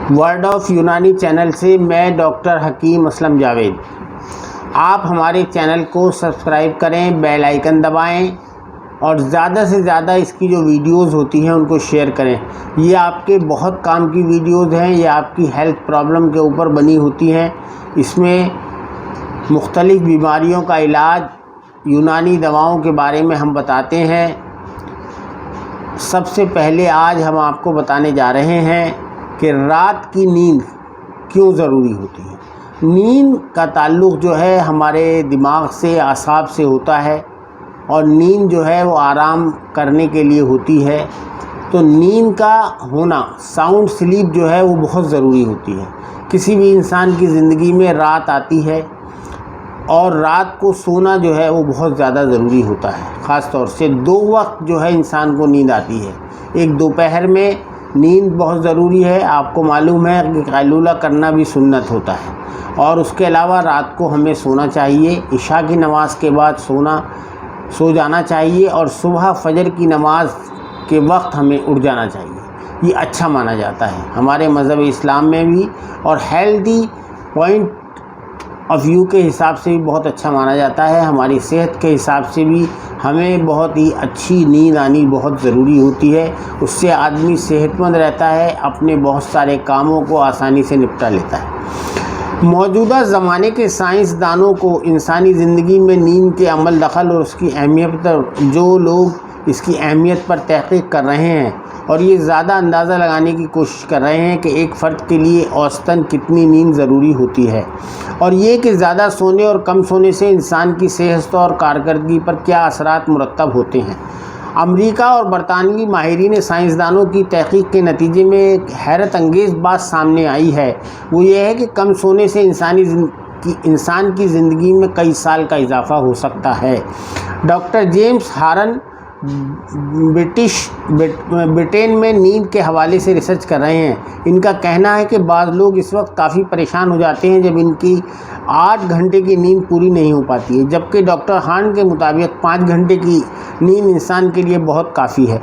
Word of یونانی channel سے میں ڈاکٹر حکیم اسلم جاوید۔ آپ ہمارے چینل کو سبسکرائب کریں، بیل آئیکن دبائیں اور زیادہ سے زیادہ اس کی جو ویڈیوز ہوتی ہیں ان کو شیئر کریں۔ یہ آپ کے بہت کام کی ویڈیوز ہیں، یہ آپ کی ہیلتھ پرابلم کے اوپر بنی ہوتی ہیں۔ اس میں مختلف بیماریوں کا علاج، یونانی دواؤں کے بارے میں ہم بتاتے ہیں۔ سب سے پہلے آج ہم آپ کو بتانے جا رہے ہیں کہ رات کی نیند کیوں ضروری ہوتی ہے۔ نیند کا تعلق جو ہے ہمارے دماغ سے، اعصاب سے ہوتا ہے، اور نیند جو ہے وہ آرام کرنے کے لیے ہوتی ہے۔ تو نیند کا ہونا، ساؤنڈ سلیپ جو ہے وہ بہت ضروری ہوتی ہے۔ کسی بھی انسان کی زندگی میں رات آتی ہے اور رات کو سونا جو ہے وہ بہت زیادہ ضروری ہوتا ہے۔ خاص طور سے 2 وقت جو ہے انسان کو نیند آتی ہے۔ ایک دوپہر میں نیند بہت ضروری ہے، آپ کو معلوم ہے کہ قیلولہ کرنا بھی سنت ہوتا ہے، اور اس کے علاوہ رات کو ہمیں سونا چاہیے۔ عشاء کی نماز کے بعد سو جانا چاہیے، اور صبح فجر کی نماز کے وقت ہمیں اٹھ جانا چاہیے۔ یہ اچھا مانا جاتا ہے ہمارے مذہب اسلام میں بھی، اور ہیلتھی پوائنٹ آف ویو کے حساب سے بھی بہت اچھا مانا جاتا ہے۔ ہماری صحت کے حساب سے بھی ہمیں بہت ہی اچھی نیند آنی بہت ضروری ہوتی ہے۔ اس سے آدمی صحت مند رہتا ہے، اپنے بہت سارے کاموں کو آسانی سے نپٹا لیتا ہے۔ موجودہ زمانے کے سائنسدانوں کو انسانی زندگی میں نیند کے عمل دخل اور اس کی اہمیت پر، جو لوگ اس کی اہمیت پر تحقیق کر رہے ہیں اور یہ زیادہ اندازہ لگانے کی کوشش کر رہے ہیں کہ ایک فرد کے لیے اوسطاً کتنی نیند ضروری ہوتی ہے، اور یہ کہ زیادہ سونے اور کم سونے سے انسان کی صحت اور کارکردگی پر کیا اثرات مرتب ہوتے ہیں۔ امریکہ اور برطانوی ماہرین سائنسدانوں کی تحقیق کے نتیجے میں ایک حیرت انگیز بات سامنے آئی ہے۔ وہ یہ ہے کہ کم سونے سے انسان کی زندگی میں کئی سال کا اضافہ ہو سکتا ہے۔ ڈاکٹر جیمز ہارن برٹین میں نیند کے حوالے سے ریسرچ کر رہے ہیں۔ ان کا کہنا ہے کہ بعض لوگ اس وقت کافی پریشان ہو جاتے ہیں جب ان کی 8 گھنٹے کی نیند پوری نہیں ہو پاتی ہے، جبکہ ڈاکٹر ہارن کے مطابق 5 گھنٹے کی نیند انسان کے لیے بہت کافی ہے۔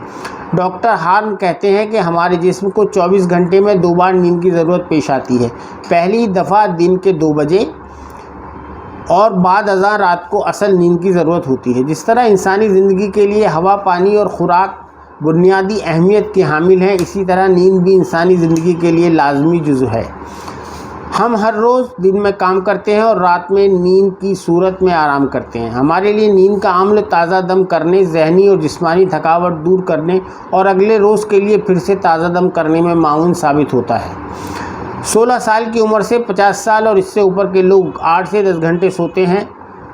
ڈاکٹر ہارن کہتے ہیں کہ ہمارے جسم کو 24 گھنٹے میں 2 بار نیند کی ضرورت پیش آتی ہے، پہلی دفعہ دن کے 2 بجے اور بعد ازاں رات کو اصل نیند کی ضرورت ہوتی ہے۔ جس طرح انسانی زندگی کے لیے ہوا، پانی اور خوراک بنیادی اہمیت کے حامل ہیں، اسی طرح نیند بھی انسانی زندگی کے لیے لازمی جزو ہے۔ ہم ہر روز دن میں کام کرتے ہیں اور رات میں نیند کی صورت میں آرام کرتے ہیں۔ ہمارے لیے نیند کا عمل تازہ دم کرنے، ذہنی اور جسمانی تھکاوٹ دور کرنے اور اگلے روز کے لیے پھر سے تازہ دم کرنے میں معاون ثابت ہوتا ہے۔ 16 سال کی عمر سے 50 سال اور اس سے اوپر کے لوگ 8 سے 10 گھنٹے سوتے ہیں،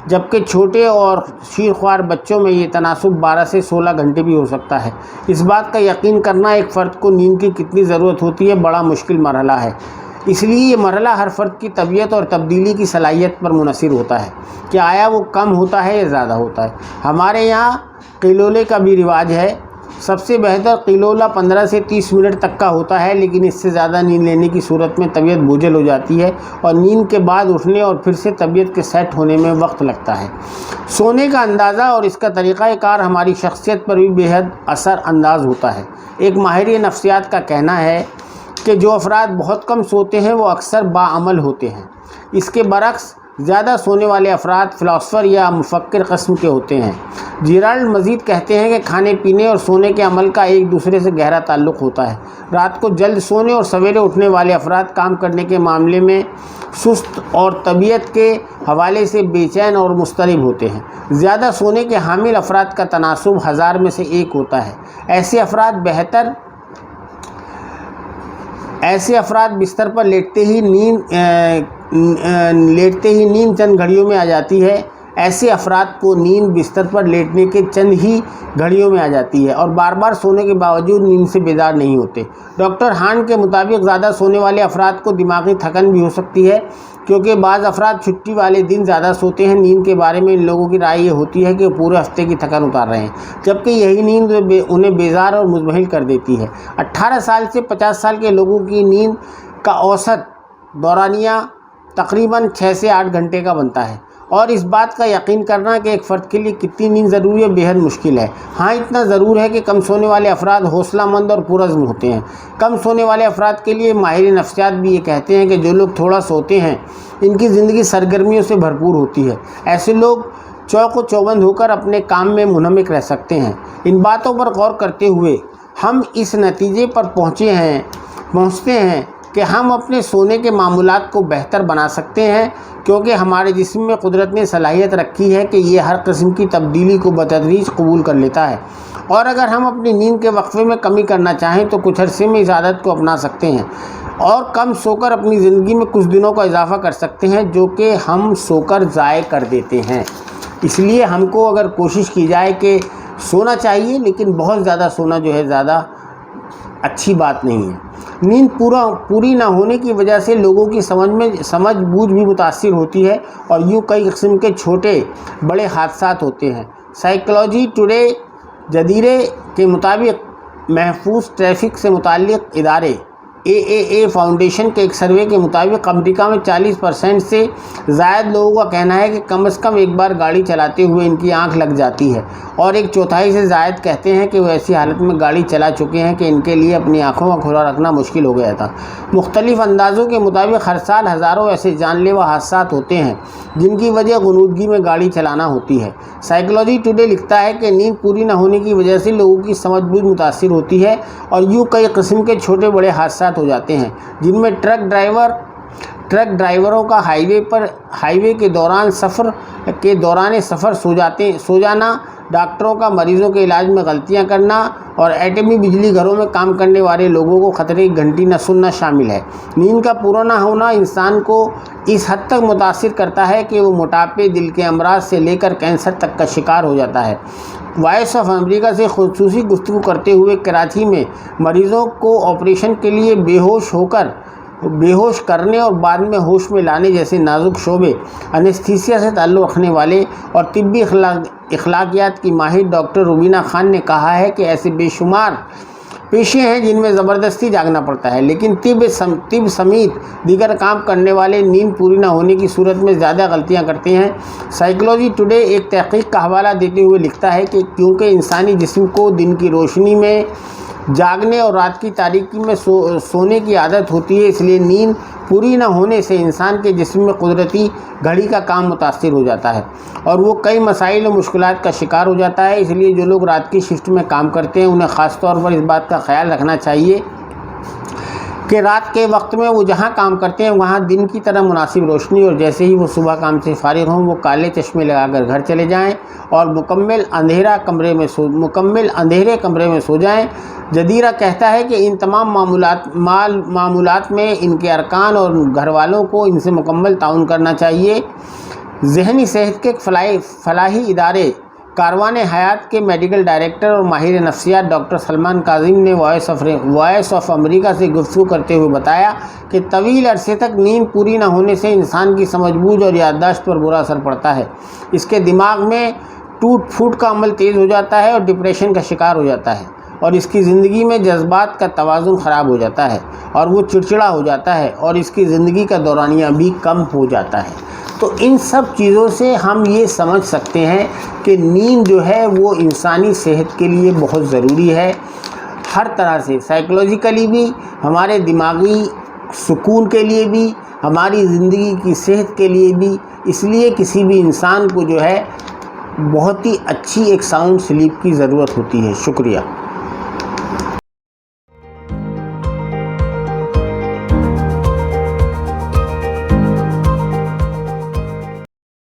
جبکہ چھوٹے اور شیرخوار بچوں میں یہ تناسب 12 سے 16 گھنٹے بھی ہو سکتا ہے۔ اس بات کا یقین کرنا ایک فرد کو نیند کی کتنی ضرورت ہوتی ہے بڑا مشکل مرحلہ ہے۔ اس لیے یہ مرحلہ ہر فرد کی طبیعت اور تبدیلی کی صلاحیت پر منحصر ہوتا ہے کہ آیا وہ کم ہوتا ہے یا زیادہ ہوتا ہے۔ ہمارے یہاں قیلولے کا بھی رواج ہے۔ سب سے بہتر قیلولہ 15 سے 30 منٹ تک کا ہوتا ہے، لیکن اس سے زیادہ نیند لینے کی صورت میں طبیعت بوجھل ہو جاتی ہے اور نیند کے بعد اٹھنے اور پھر سے طبیعت کے سیٹ ہونے میں وقت لگتا ہے۔ سونے کا اندازہ اور اس کا طریقہ کار ہماری شخصیت پر بھی بے حد اثر انداز ہوتا ہے۔ ایک ماہر نفسیات کا کہنا ہے کہ جو افراد بہت کم سوتے ہیں وہ اکثر باعمل ہوتے ہیں۔ اس کے برعکس زیادہ سونے والے افراد فلاسفر یا مفکر قسم کے ہوتے ہیں۔ جیرالڈ مزید کہتے ہیں کہ کھانے پینے اور سونے کے عمل کا ایک دوسرے سے گہرا تعلق ہوتا ہے۔ رات کو جلد سونے اور سویرے اٹھنے والے افراد کام کرنے کے معاملے میں سست اور طبیعت کے حوالے سے بے چین اور مضطرب ہوتے ہیں۔ زیادہ سونے کے حامل افراد کا تناسب 1000 میں سے 1 ہوتا ہے۔ ایسے افراد بستر پر لیٹتے ہی نیند چند گھڑیوں میں آ جاتی ہے۔ ایسے افراد کو نیند بستر پر لیٹنے کے چند ہی گھڑیوں میں آ جاتی ہے اور بار بار سونے کے باوجود نیند سے بیدار نہیں ہوتے۔ ڈاکٹر ہارن کے مطابق زیادہ سونے والے افراد کو دماغی تھکن بھی ہو سکتی ہے، کیونکہ بعض افراد چھٹی والے دن زیادہ سوتے ہیں۔ نیند کے بارے میں ان لوگوں کی رائے یہ ہوتی ہے کہ وہ پورے ہفتے کی تھکن اتار رہے ہیں، جبکہ یہی نیند انہیں بیزار اور مضمحل کر دیتی ہے۔ 18 سال سے 50 سال کے لوگوں کی نیند کا اوسط دورانیہ تقریباً 6 سے 8 گھنٹے کا بنتا ہے، اور اس بات کا یقین کرنا کہ ایک فرد کے لیے کتنی نیند ضروری ہے بے حد مشکل ہے۔ ہاں اتنا ضرور ہے کہ کم سونے والے افراد حوصلہ مند اور پرعزم ہوتے ہیں۔ کم سونے والے افراد کے لیے ماہر نفسیات بھی یہ کہتے ہیں کہ جو لوگ تھوڑا سوتے ہیں ان کی زندگی سرگرمیوں سے بھرپور ہوتی ہے۔ ایسے لوگ چوک و چوبند ہو کر اپنے کام میں منہمک رہ سکتے ہیں۔ ان باتوں پر غور کرتے ہوئے ہم اس نتیجے پر پہنچتے ہیں کہ ہم اپنے سونے کے معمولات کو بہتر بنا سکتے ہیں، کیونکہ ہمارے جسم میں قدرت نے صلاحیت رکھی ہے کہ یہ ہر قسم کی تبدیلی کو بتدریج قبول کر لیتا ہے، اور اگر ہم اپنی نیند کے وقفے میں کمی کرنا چاہیں تو کچھ عرصے میں اس عادت کو اپنا سکتے ہیں اور کم سو کر اپنی زندگی میں کچھ دنوں کا اضافہ کر سکتے ہیں جو کہ ہم سو کر ضائع کر دیتے ہیں۔ اس لیے ہم کو اگر کوشش کی جائے کہ سونا چاہیے، لیکن بہت زیادہ سونا جو ہے زیادہ اچھی بات نہیں ہے۔ نیند پوری نہ ہونے کی وجہ سے لوگوں کی سمجھ بوجھ بھی متاثر ہوتی ہے اور یوں کئی قسم کے چھوٹے بڑے حادثات ہوتے ہیں۔ سائیکالوجی ٹوڈے جزیرے کے مطابق محفوظ ٹریفک سے متعلق ادارے AAA فاؤنڈیشن کے ایک سروے کے مطابق امریکہ میں 40% سے زائد لوگوں کا کہنا ہے کہ کم از کم ایک بار گاڑی چلاتے ہوئے ان کی آنکھ لگ جاتی ہے، اور ایک چوتھائی سے زائد کہتے ہیں کہ وہ ایسی حالت میں گاڑی چلا چکے ہیں کہ ان کے لیے اپنی آنکھوں کا کھلا رکھنا مشکل ہو گیا تھا۔ مختلف اندازوں کے مطابق ہر سال ہزاروں ایسے جان لیوا حادثات ہوتے ہیں جن کی وجہ غنودگی میں گاڑی چلانا ہوتی ہے۔ سائیکالوجی ٹوڈے لکھتا ہے کہ نیند پوری نہ ہونے کی وجہ سے لوگوں کی سمجھ بوجھ متاثر ہوتی ہے اور یوں کئی قسم کے چھوٹے بڑے حادثات ہو جاتے ہیں، جن میں ٹرک ڈرائیوروں کا ہائی وے کے دوران سفر سو جانا، ڈاکٹروں کا مریضوں کے علاج میں غلطیاں کرنا اور ایٹمی بجلی گھروں میں کام کرنے والے لوگوں کو خطرے کی گھنٹی نہ سننا شامل ہے۔ نیند کا پورا نہ ہونا انسان کو اس حد تک متاثر کرتا ہے کہ وہ موٹاپے، دل کے امراض سے لے کر کینسر تک کا شکار ہو جاتا ہے۔ وائس آف امریکہ سے خصوصی گفتگو کرتے ہوئے کراچی میں مریضوں کو آپریشن کے لیے بے ہوش کرنے اور بعد میں ہوش میں لانے جیسے نازک شعبے، انستھیسیا سے تعلق رکھنے والے اور طبی اخلاقیات کی ماہر ڈاکٹر روبینہ خان نے کہا ہے کہ ایسے بے شمار پیشے ہیں جن میں زبردستی جاگنا پڑتا ہے، لیکن طب سمیت دیگر کام کرنے والے نیند پوری نہ ہونے کی صورت میں زیادہ غلطیاں کرتے ہیں۔ سائیکالوجی ٹوڈے ایک تحقیق کا حوالہ دیتے ہوئے لکھتا ہے کہ کیونکہ انسانی جسم کو دن کی روشنی میں جاگنے اور رات کی تاریکی میں سونے کی عادت ہوتی ہے، اس لیے نیند پوری نہ ہونے سے انسان کے جسم میں قدرتی گھڑی کا کام متاثر ہو جاتا ہے اور وہ کئی مسائل و مشکلات کا شکار ہو جاتا ہے۔ اس لیے جو لوگ رات کی شفٹ میں کام کرتے ہیں انہیں خاص طور پر اس بات کا خیال رکھنا چاہیے کہ رات کے وقت میں وہ جہاں کام کرتے ہیں وہاں دن کی طرح مناسب روشنی، اور جیسے ہی وہ صبح کام سے فارغ ہوں وہ کالے چشمے لگا کر گھر چلے جائیں اور مکمل اندھیرے کمرے میں سو جائیں۔ جزیرہ کہتا ہے کہ ان تمام معمولات میں ان کے ارکان اور گھر والوں کو ان سے مکمل تعاون کرنا چاہیے۔ ذہنی صحت کے فلاحی ادارے کاروان حیات کے میڈیکل ڈائریکٹر اور ماہر نفسیات ڈاکٹر سلمان کاظم نے وائس آف امریکہ سے گفتگو کرتے ہوئے بتایا کہ طویل عرصے تک نیند پوری نہ ہونے سے انسان کی سمجھ بوجھ اور یادداشت پر برا اثر پڑتا ہے۔ اس کے دماغ میں ٹوٹ پھوٹ کا عمل تیز ہو جاتا ہے اور ڈپریشن کا شکار ہو جاتا ہے، اور اس کی زندگی میں جذبات کا توازن خراب ہو جاتا ہے اور وہ چڑچڑا ہو جاتا ہے اور اس کی زندگی کا دورانیہ بھی کم ہو جاتا ہے۔ تو ان سب چیزوں سے ہم یہ سمجھ سکتے ہیں کہ نیند جو ہے وہ انسانی صحت کے لیے بہت ضروری ہے، ہر طرح سے، سائیکولوجیکلی بھی، ہمارے دماغی سکون کے لیے بھی، ہماری زندگی کی صحت کے لیے بھی۔ اس لیے کسی بھی انسان کو جو ہے بہت ہی اچھی ایک ساؤنڈ سلیپ کی ضرورت ہوتی ہے۔ شکریہ۔